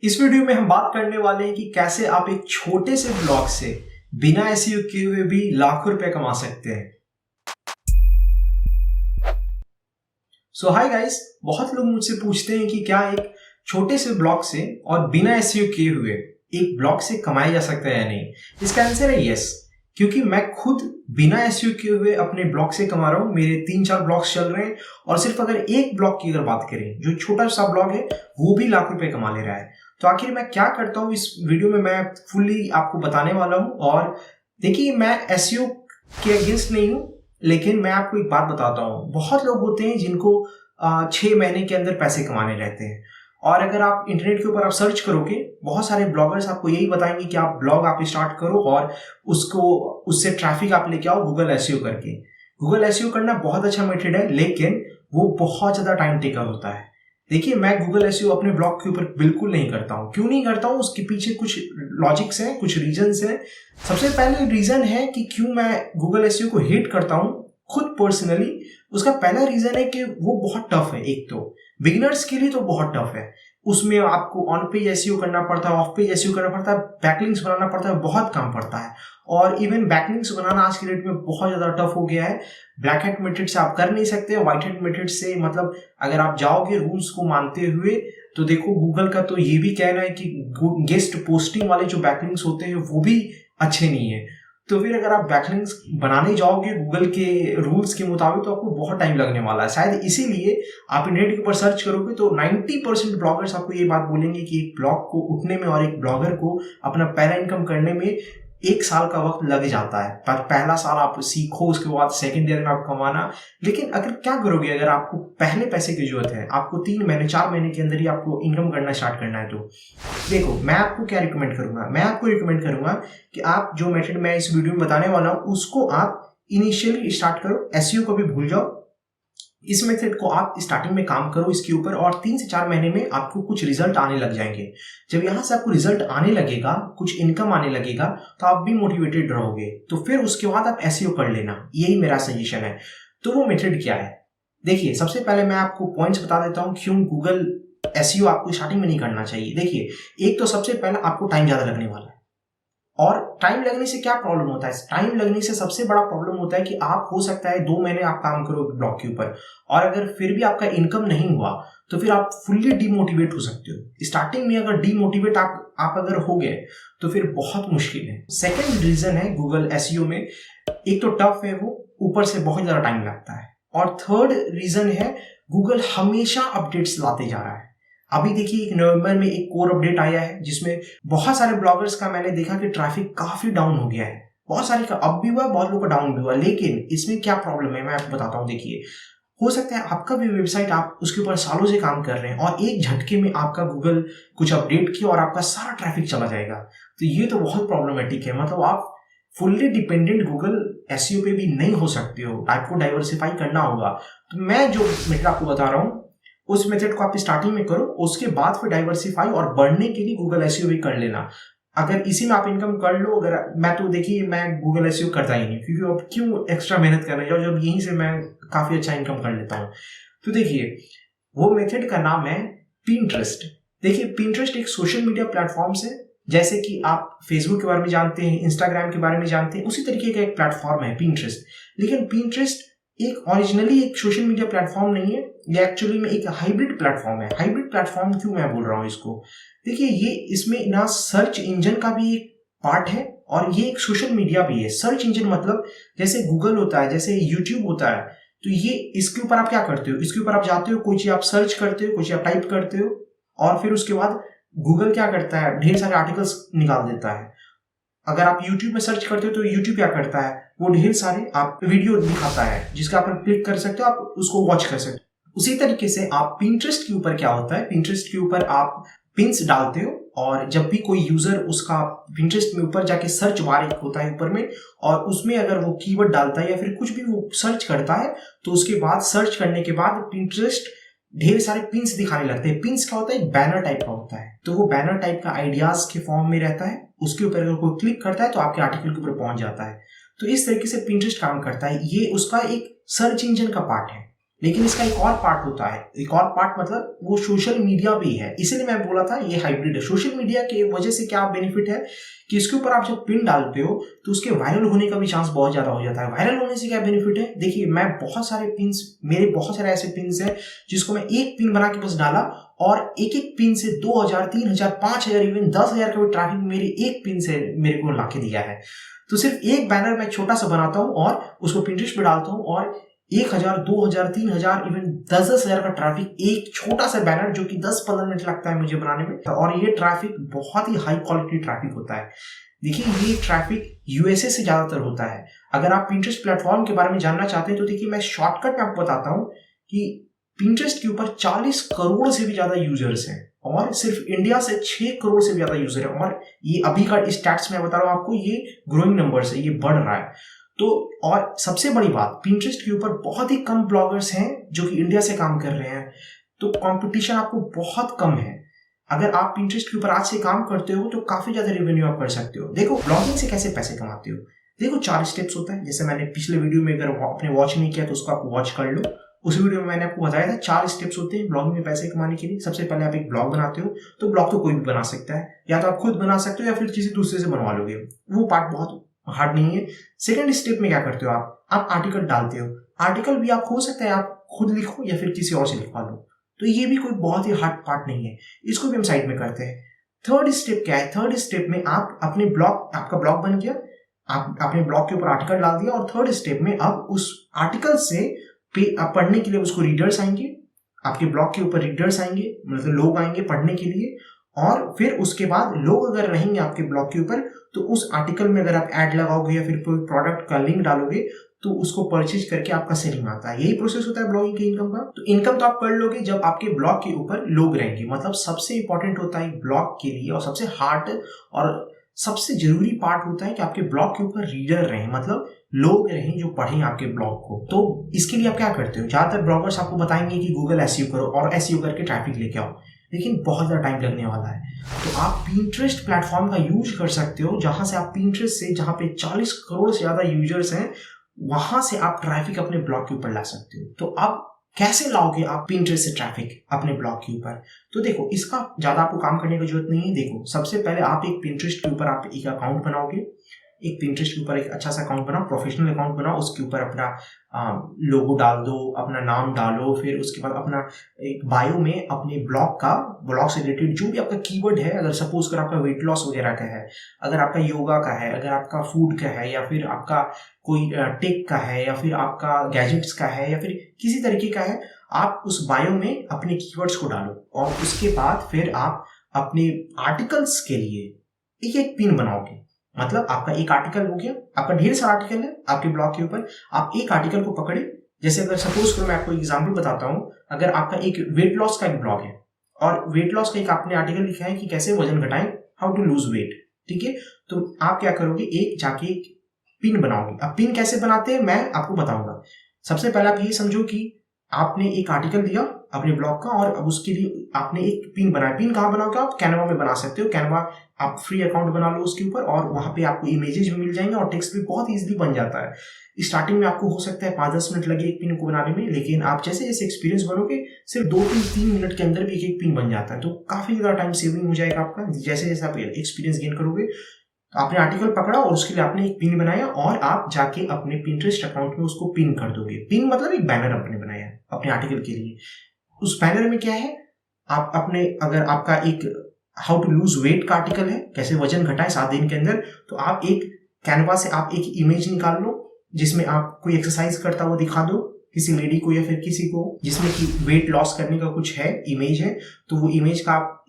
इस वीडियो में हम बात करने वाले हैं कि कैसे आप एक छोटे से ब्लॉग से बिना एसईओ किए हुए भी लाखों रुपए कमा सकते हैं। सो हाय गाइस, बहुत लोग मुझसे पूछते हैं कि क्या एक छोटे से ब्लॉग से और बिना एसईओ किए हुए एक ब्लॉग से कमाया जा सकता है या नहीं। इसका आंसर है यस, क्योंकि मैं खुद बिना एसईओ किए हुए अपने ब्लॉग से कमा रहा हूँ। मेरे 3-4 ब्लॉग्स चल रहे हैं और सिर्फ अगर एक ब्लॉग की अगर बात करें, जो छोटा सा ब्लॉग है वो भी लाखों रुपए कमा ले रहा है। तो आखिर मैं क्या करता हूँ इस वीडियो में मैं फुल्ली आपको बताने वाला हूँ। और देखिए, मैं एसईओ के अगेंस्ट नहीं हूँ, लेकिन मैं आपको एक बात बताता हूँ। बहुत लोग होते हैं जिनको 6 महीने के अंदर पैसे कमाने रहते हैं, और अगर आप इंटरनेट के ऊपर आप सर्च करोगे, बहुत सारे ब्लॉगर्स आपको यही बताएंगे कि आप ब्लॉग आप स्टार्ट करो और उससे ट्रैफिक आप लेके आओ गूगल एसईओ करके। गूगल एसईओ करना बहुत अच्छा मेथड है, लेकिन वो बहुत ज्यादा टाइम टेकर होता है। देखिए, मैं गूगल एसईओ अपने ब्लॉग के ऊपर बिल्कुल नहीं करता हूँ। क्यों नहीं करता हूँ, उसके पीछे कुछ लॉजिक्स हैं, कुछ रीजंस हैं। सबसे पहले रीजन है कि क्यों मैं गूगल एसईओ को हेट करता हूँ खुद पर्सनली। उसका पहला रीजन है कि वो बहुत टफ है। एक तो बिगिनर्स के लिए तो बहुत टफ है। उसमें आपको ऑन पेज एसईओ करना पड़ता है, ऑफ पेज एसईओ करना पड़ता है, बैकलिंक्स बनाना पड़ता है, बहुत काम पड़ता है। और इवन बैकलिंक्स बनाना आज के डेट में बहुत ज्यादा टफ हो गया है। ब्लैक हैट मेथड से आप कर नहीं सकते, व्हाइट हैट मेथड से मतलब अगर आप जाओगे रूल्स को मानते हुए, तो देखो गूगल का तो ये भी कहना है कि गेस्ट पोस्टिंग वाले जो बैकलिंक्स होते हैं वो भी अच्छे नहीं है। तो फिर अगर आप बैकलिंक्स बनाने जाओगे गूगल के रूल्स के मुताबिक, तो आपको बहुत टाइम लगने वाला है। शायद इसीलिए आप इंटरनेट के ऊपर सर्च करोगे तो 90% ब्लॉगर्स आपको ये बात बोलेंगे कि एक ब्लॉग को उठने में और एक ब्लॉगर को अपना पहला इनकम करने में 1 साल का वक्त लग जाता है। पर पहला साल आप सीखो, उसके बाद सेकंड ईयर में आप कमाना। लेकिन अगर क्या करोगे, अगर आपको पहले पैसे की जरूरत है, आपको 3 महीने 4 महीने के अंदर ही आपको इनकम करना स्टार्ट करना है, तो देखो मैं आपको क्या रिकमेंड करूंगा। मैं आपको रिकमेंड करूंगा कि आप जो मेथड मैं इस वीडियो में बताने वाला हूं उसको आप इनिशियली स्टार्ट करो। एसईओ को भी भूल जाओ। इस मेथड को आप स्टार्टिंग में काम करो इसके ऊपर, और 3 से 4 महीने में आपको कुछ रिजल्ट आने लग जाएंगे। जब यहाँ से आपको रिजल्ट आने लगेगा, कुछ इनकम आने लगेगा, तो आप भी मोटिवेटेड रहोगे। तो फिर उसके बाद आप एसईओ कर लेना, यही मेरा सजेशन है। तो वो मेथड क्या है, देखिए सबसे पहले मैं आपको पॉइंट्स बता देता हूँ क्यों गूगल एसईओ आपको स्टार्टिंग में नहीं करना चाहिए। देखिए, एक तो सबसे पहला आपको टाइम ज्यादा लगने वाला है। और टाइम लगने से क्या प्रॉब्लम होता है, टाइम लगने से सबसे बड़ा प्रॉब्लम होता है कि आप हो सकता है 2 महीने आप काम करो ब्लॉग के ऊपर, और अगर फिर भी आपका इनकम नहीं हुआ तो फिर आप फुल्ली डीमोटिवेट हो सकते हो। स्टार्टिंग में अगर डीमोटिवेट आप अगर हो गए तो फिर बहुत मुश्किल है। सेकंड रीजन है गूगल एसईओ में, एक तो टफ है वो, ऊपर से बहुत ज्यादा टाइम लगता है। और थर्ड रीजन है गूगल हमेशा अपडेट्स लाते जा रहा है। अभी देखिए नवंबर में एक कोर अपडेट आया है जिसमें बहुत सारे ब्लॉगर्स का मैंने देखा कि ट्रैफिक काफी डाउन हो गया है। बहुत सारे का अप भी हुआ, बहुत लोगों का डाउन भी हुआ। लेकिन इसमें क्या प्रॉब्लम है मैं आपको बताता हूँ। देखिए, हो सकता है आपका भी वेबसाइट आप उसके ऊपर सालों से काम कर रहे हैं और एक झटके में आपका गूगल कुछ अपडेट किया और आपका सारा ट्रैफिक चला जाएगा। तो ये तो बहुत प्रॉब्लमेटिक है। मतलब आप फुल्ली डिपेंडेंट गूगल एसईओ पे भी नहीं हो सकते हो, आपको डाइवर्सिफाई करना होगा। तो मैं जो मेथड आपको बता रहा हूँ उस मेथड को आप स्टार्टिंग में करो, उसके बाद फिर डाइवर्सिफाई और बढ़ने के लिए गूगल एसईओ भी कर लेना। अगर इसी में आप इनकम कर लो, अगर मैं तो देखिए मैं गूगल एसईओ करता ही नहीं, क्योंकि अब क्यों एक्स्ट्रा मेहनत करने जाओ जब यहीं से मैं काफी अच्छा इनकम कर लेता हूँ। तो देखिए वो मेथड का नाम है पिंटरेस्ट। देखिए पिंटरेस्ट एक सोशल मीडिया प्लेटफॉर्म है, जैसे कि आप फेसबुक के बारे में जानते हैं, इंस्टाग्राम के बारे में जानते हैं, उसी तरीके का एक प्लेटफॉर्म है पिंटरेस्ट। लेकिन पिंटरेस्ट एक ओरिजिनली एक सोशल मीडिया प्लेटफॉर्म नहीं है, ये एक्चुअली में एक हाइब्रिड प्लेटफॉर्म है। हाइब्रिड प्लेटफॉर्म क्यों मैं बोल रहा हूँ इसको, देखिए ये इसमें ना सर्च इंजन का भी एक पार्ट है और ये एक सोशल मीडिया भी है। सर्च इंजन मतलब जैसे गूगल होता है, जैसे यूट्यूब होता है, तो ये इसके ऊपर आप क्या करते हो, इसके ऊपर आप जाते हो, कोई चीज आप सर्च करते हो, कोई चीज आप टाइप करते हो, और फिर उसके बाद गूगल क्या करता है, ढेर सारे आर्टिकल्स निकाल देता है। अगर आप YouTube में सर्च करते हो तो YouTube क्या करता है, वो ढेर सारे आप वीडियो दिखाता है जिसका आप क्लिक कर सकते हो, आप उसको वॉच कर सकते हो। उसी तरीके से आप पिंटरेस्ट के ऊपर क्या होता है, पिंटरेस्ट के ऊपर आप पिंस डालते हो, और जब भी कोई यूजर उसका पिंटरेस्ट में ऊपर जाके सर्च बार एक होता है ऊपर में, और उसमें अगर वो कीवर्ड डालता है या फिर कुछ भी वो सर्च करता है, तो उसके बाद सर्च करने के बाद पिंटरेस्ट ढेर सारे पिंस दिखाने लगते हैं। पिंस क्या होता है, एक बैनर टाइप का होता है। तो वो बैनर टाइप का आइडियाज के फॉर्म में रहता है, उसके ऊपर अगर कोई क्लिक करता है तो आपके आर्टिकल के ऊपर पहुंच जाता है। तो इस तरीके से पिंटरेस्ट काम करता है। ये उसका एक सर्च इंजन का पार्ट है। लेकिन इसका एक और पार्ट होता है, एक और पार्ट मतलब वो सोशल मीडिया भी है। इसीलिए मैं बोला था ये हाइब्रिड है। सोशल मीडिया के वजह से क्या बेनिफिट है कि इसके ऊपर आप जब पिन डालते हो तो उसके वायरल होने का भी चांस बहुत ज्यादा हो जाता है। वायरल होने से क्या बेनिफिट है, देखिए मैं बहुत सारे पिन्स, मेरे बहुत सारे ऐसे पिन्स हैं जिसको मैं एक पिन बना के बस डाला और एक एक पिन से 2000, 3000, 5000, इवन 10,000 का भी ट्रैफिक मेरे एक पिन से मेरे को लाके दिया है। तो सिर्फ एक बैनर मैं छोटा सा बनाता हूँ और उसको पिंटरेस्ट पे डालता हूँ और 1000, 2000, 3000, इवन 10,000 का ट्रैफिक एक छोटा सा बैनर जो कि 10-15 मिनट लगता है मुझे बनाने में, और ये ट्रैफिक बहुत ही हाई क्वालिटी ट्रैफिक होता है। देखिए ये ट्रैफिक यूएसए से ज्यादातर होता है। अगर आप पिंटरेस्ट प्लेटफॉर्म के बारे में जानना चाहते हैं तो देखिए मैं शॉर्टकट में आपको बताता हूँ कि पिंटरेस्ट के ऊपर 40 करोड़ से भी ज्यादा यूजर्स हैं और सिर्फ इंडिया से 6 करोड़ से भी ज्यादा यूजर है। और ये अभी का स्टैट्स में बता रहा हूँ आपको, ये ग्रोइंग नंबर्स है, ये बढ़ रहा है। तो और सबसे बड़ी बात, पिंटरेस्ट के ऊपर बहुत ही कम ब्लॉगर्स हैं जो कि इंडिया से काम कर रहे हैं, तो कंपटीशन आपको बहुत कम है। अगर आप पिंटरेस्ट के ऊपर आज से काम करते हो तो काफी ज्यादा रेवेन्यू आप कर सकते हो। देखो ब्लॉगिंग से कैसे पैसे कमाते हो, देखो 4 स्टेप्स होता है। जैसे मैंने पिछले वीडियो में, अगर आपने वॉच नहीं किया तो उसको आप वॉच कर लो, उस वीडियो में मैंने आपको बताया था 4 स्टेप्स होते हैं ब्लॉगिंग में पैसे कमाने के लिए। सबसे पहले आप एक ब्लॉग बनाते हो, तो ब्लॉग तो कोई भी बना सकता है, या तो आप खुद बना सकते हो या फिर किसी दूसरे से बनवा लोगे, वो पार्ट बहुत हार्ड नहीं है। सेकंड स्टेप में क्या करते हो, आप आर्टिकल डालते हो। आर्टिकल भी आप हो सकता है आप खुद लिखो या फिर किसी और से लिखवा लो, तो ये भी कोई बहुत ही हार्ड पार्ट नहीं है, इसको भी हम साइड में करते हैं। थर्ड स्टेप क्या है, थर्ड स्टेप में आप अपने ब्लॉग, आपका ब्लॉग बन गया, आप अपने ब्लॉग के ऊपर आर्टिकल डाल दिया, और थर्ड स्टेप में आप उस आर्टिकल से पढ़ने के लिए उसको रीडर्स आएंगे, आपके ब्लॉग के ऊपर रीडर्स आएंगे, मतलब लोग आएंगे पढ़ने के लिए। और फिर उसके बाद लोग अगर रहेंगे आपके ब्लॉग के ऊपर तो उस आर्टिकल में अगर आप ऐड लगाओगे या फिर कोई प्रोडक्ट का लिंक डालोगे तो उसको परचेज करके आपका सेलिंग आता है। यही प्रोसेस होता है ब्लॉगिंग के इनकम का। तो इनकम तो आप कर लोगे जब आपके ब्लॉग के ऊपर लोग रहेंगे। मतलब सबसे इंपॉर्टेंट होता है ब्लॉग के लिए, और सबसे हार्ड और सबसे जरूरी पार्ट होता है कि आपके ब्लॉग के ऊपर रीडर रहे, मतलब लोग रहें जो पढ़ें आपके ब्लॉग को। तो इसके लिए आप क्या करते हो, ज्यादातर ब्लॉगर्स आपको बताएंगे कि गूगल एसईओ करो और एसईओ करके ट्रैफिक लेके आओ, लेकिन बहुत ज़्यादा टाइम लगने वाला है। तो आप पिंटरेस्ट प्लेटफॉर्म का यूज कर सकते हो, जहां से आप पिंटरेस्ट से, जहां पे 40 करोड़ से ज़्यादा यूजर्स हैं, वहां से आप ट्रैफिक अपने ब्लॉग के ऊपर ला सकते हो। तो आप कैसे लाओगे आप पिंटरेस्ट से ट्रैफिक अपने ब्लॉग के ऊपर, तो देखो इसका ज़्यादा आपको काम करने की जरूरत नहीं है। देखो सबसे पहले आप एक पिंटरेस्ट के ऊपर आप एक अकाउंट बनाओगे, एक पिंटरेस्ट के ऊपर एक अच्छा सा अकाउंट बनाओ, प्रोफेशनल अकाउंट बनाओ, उसके ऊपर अपना लोगो डाल दो, अपना नाम डालो, फिर उसके बाद अपना एक बायो में अपने ब्लॉग से रिलेटेड जो भी आपका कीवर्ड है, अगर सपोज कर आपका वेट लॉस वगैरह का है, अगर आपका योगा का है, अगर आपका फूड का है, या फिर आपका कोई टेक का है, या फिर आपका गैजेट्स का है, या फिर किसी तरीके का है, आप उस बायो में अपने कीवर्ड्स को डालो। और उसके बाद फिर आप अपने आर्टिकल्स के लिए एक एक पिन बनाओगे। मतलब आपका एक आर्टिकल हो गया, आपका ढेर सारा आर्टिकल है आपके ब्लॉग के ऊपर, आप एक आर्टिकल को पकड़े। जैसे अगर सपोज करो, मैं आपको एग्जांपल बताता हूं, अगर आपका एक वेट लॉस का एक ब्लॉग है और वेट लॉस का एक आपने आर्टिकल लिखा है कि कैसे वजन घटाएं, हाउ टू लूज वेट, ठीक है, तो आप क्या करोगे, एक जाके एक पिन बनाओगे। अब पिन कैसे बनाते हैं मैं आपको बताऊंगा। सबसे पहले आप ये समझो कि आपने एक आर्टिकल दिया अपने ब्लॉग का, और अब उसके लिए आपने एक पिन बनाया। पिन कहाँ बनाओगे, आप कैनवा में बना सकते हो। कैनवा आप फ्री अकाउंट बना लो उसके ऊपर, और वहां पे आपको इमेजेस भी मिल जाएंगे और टेक्स्ट भी बहुत इजीली बन जाता है। स्टार्टिंग में आपको हो सकता है 5-10 मिनट लगे एक पिन को बनाने में, लेकिन आप जैसे जैसे एक्सपीरियंस बनोगे सिर्फ 2-3 मिनट के अंदर भी एक एक पिन बन जाता है। तो काफी ज्यादा टाइम सेविंग हो जाएगा आपका जैसे जैसे आप एक्सपीरियंस गेन करोगे। तो आपने आर्टिकल पकड़ा और उसके लिए आपने एक पिन बनाया, और आप जाके अपने पिंटरेस्ट अकाउंट में उसको पिन कर दोगे। पिन मतलब एक बैनर आपने बनाया अपने आर्टिकल के लिए। उस बैनर में क्या है, आप अपने, अगर आपका एक हाउ टू लूज वेट का आर्टिकल है, कैसे वजन घटाएं 7 दिन के अंदर, तो आप एक कैनवा से आप एक इमेज निकाल लो जिसमें आप कोई एक्सरसाइज करता हुआ दिखा दो किसी लेडी को या फिर किसी को, जिसमें कि वेट लॉस करने का कुछ है, इमेज है, तो वो इमेज का आप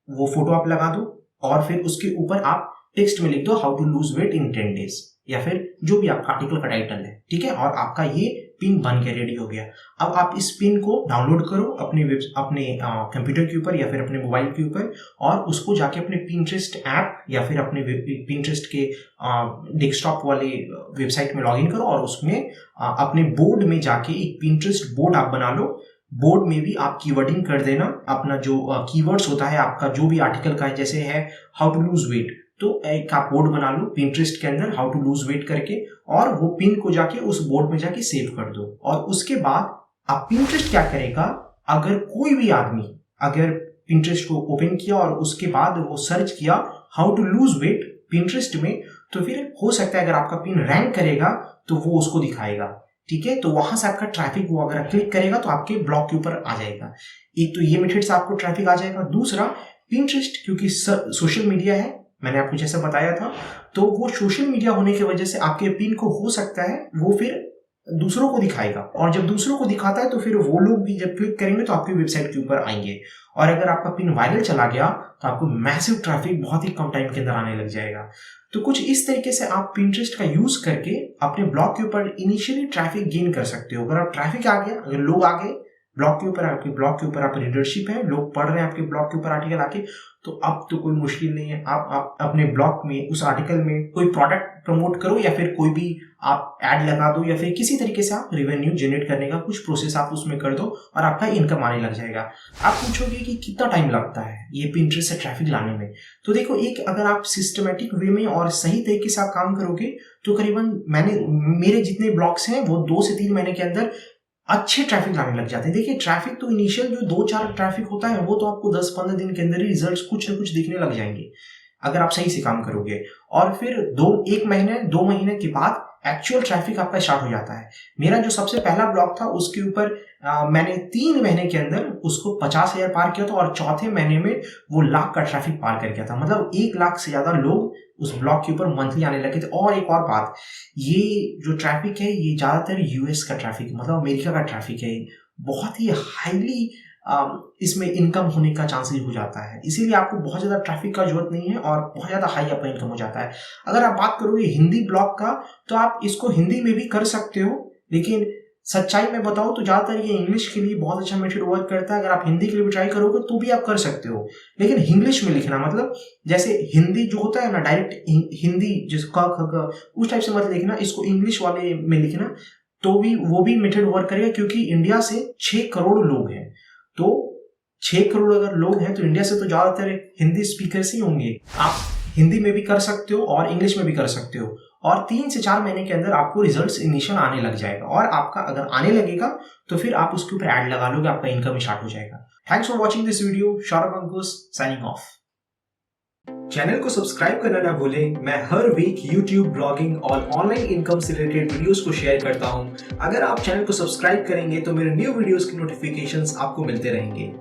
वो फोटो आप लगा दो, और फिर उसके ऊपर आप टेक्स्ट में लिख दो how to lose weight in 10 days, या फिर जो भी आपका आर्टिकल का टाइटल है, ठीक है। और आपका ये पिन बन के रेडी हो गया। अब आप इस पिन को डाउनलोड करो अपने कंप्यूटर के ऊपर या फिर अपने मोबाइल के ऊपर, और उसको जाके अपने पिंटरेस्ट ऐप या फिर अपने पिंटरेस्ट के डेस्कटॉप वाले वेबसाइट में लॉगिन करो, और उसमें अपने बोर्ड में जाके एक पिंटरेस्ट बोर्ड आप बना लो। बोर्ड में भी आप कीवर्डिंग कर देना, अपना जो कीवर्ड्स होता है आपका जो भी आर्टिकल का है, जैसे है हाउ टू लूज वेट, तो एक आप बोर्ड बना लो पिंटरेस्ट के अंदर हाउ टू लूज वेट करके, और वो पिन को जाके उस बोर्ड में जाके सेव कर दो। और उसके बाद अब Pinterest क्या करेगा, अगर कोई भी आदमी अगर Pinterest को ओपन किया और उसके बाद वो सर्च किया how to lose weight Pinterest में, तो फिर हो सकता है अगर आपका पिन रैंक करेगा तो वो उसको दिखाएगा, ठीक है। तो वहां से आपका ट्रैफिक वो अगर क्लिक करेगा तो आपके ब्लॉग के ऊपर आ जाएगा। एक तो ये मेथड से आपको ट्रैफिक आ जाएगा। दूसरा, Pinterest क्योंकि सोशल मीडिया है, मैंने आपको जैसा बताया था, तो वो सोशल मीडिया होने की वजह से आपके पिन को हो सकता है वो फिर दूसरों को दिखाएगा, और जब दूसरों को दिखाता है तो फिर वो लोग भी जब क्लिक करेंगे तो आपकी वेबसाइट के ऊपर आएंगे, और अगर आपका पिन वायरल चला गया तो आपको मैसिव ट्रैफिक बहुत ही कम टाइम के अंदर आने लग जाएगा। तो कुछ इस तरीके से आप Pinterest का यूज करके अपने ब्लॉग के ऊपर इनिशियली ट्रैफिक गेन कर सकते हो। अगर आप ट्रैफिक आ गया, अगर लोग आ गए ब्लॉग के ऊपर, आपके ब्लॉग के ऊपर आप रीडरशिप है, लोग पढ़ रहे हैं आपके ब्लॉग के ऊपर आर्टिकल आके, तो अब तो कोई मुश्किल नहीं है। आप अपने ब्लॉग में उस आर्टिकल में कोई प्रोडक्ट प्रमोट करो या फिर कोई भी आप ऐड लगा दो या फिर किसी तरीके से आप रेवेन्यू जनरेट करने का कुछ प्रोसेस आप उसमें कर दो और आपका इनकम आने लग जाएगा। आप पूछोगे कि कितना टाइम लगता है ये Pinterest से ट्रैफिक लाने में, तो देखो, एक अगर आप सिस्टमेटिक वे में और सही तरीके से आप काम करोगे तो करीबन मेरे जितने ब्लॉग्स हैं वो 2 से 3 महीने के अंदर अच्छे ट्रैफिक लाने लग जाते हैं। देखिए, ट्रैफिक तो इनिशियल जो 2-4 ट्रैफिक होता है वो तो आपको 10-15 दिन के अंदर ही रिजल्ट्स कुछ ना कुछ दिखने लग जाएंगे अगर आप सही से काम करोगे, और फिर 1 महीने 2 महीने के बाद एक्चुअल ट्रैफिक आपका स्टार्ट हो जाता है। मेरा जो सबसे पहला ब्लॉग था उसके ऊपर मैंने 3 महीने के अंदर उसको 50,000 पार किया था, और चौथे महीने में वो लाख का ट्रैफिक पार कर गया था। मतलब 1 लाख से ज्यादा लोग उस ब्लॉग के ऊपर मंथली आने लगे थे। और एक और बात, ये जो ट्रैफिक है ये ज्यादातर यूएस का ट्रैफिक, मतलब अमेरिका का ट्रैफिक है, बहुत ही हाईली इसमें इनकम होने का चांसेस हो जाता है, इसीलिए आपको बहुत ज्यादा ट्रैफिक का जरूरत नहीं है और बहुत ज्यादा हाई आपका इनकम हो जाता है। अगर आप बात करोगे हिंदी ब्लॉग का, तो आप इसको हिंदी में भी कर सकते हो, लेकिन सच्चाई में बताओ तो ज्यादातर ये इंग्लिश के लिए बहुत अच्छा मेथड वर्क करता है। अगर आप हिंदी के लिए भी ट्राई करोगे तो भी आप कर सकते हो, लेकिन इंग्लिश में लिखना, मतलब जैसे हिंदी जो होता है ना डायरेक्ट हिंदी जिस क ख ग उस टाइप से मत लिखना, इसको इंग्लिश वाले में लिखना, तो भी वो भी मेथड वर्क करेगा, क्योंकि इंडिया से 6 करोड़ लोग हैं। तो 6 करोड़ अगर लोग हैं तो इंडिया से तो ज्यादातर हिंदी स्पीकर्स ही होंगे। आप हिंदी में भी कर सकते हो और इंग्लिश में भी कर सकते हो, और 3 से 4 महीने के अंदर आपको रिजल्ट्स इनिशियल आने लग जाएगा, और आपका अगर आने लगेगा तो फिर आप उसके ऊपर ऐड लगा लोगे, आपका इनकम स्टार्ट हो जाएगा। Thanks for watching this video. Saurabh Ankush signing off. Channel को सब्सक्राइब करना ना भूलें। मैं हर वीक YouTube ब्लॉगिंग और ऑनलाइन इनकम से रिलेटेड वीडियोस को शेयर करता हूं। अगर आप चैनल को सब्सक्राइब करेंगे तो मेरे न्यू वीडियोस की नोटिफिकेशंस आपको मिलते रहेंगे।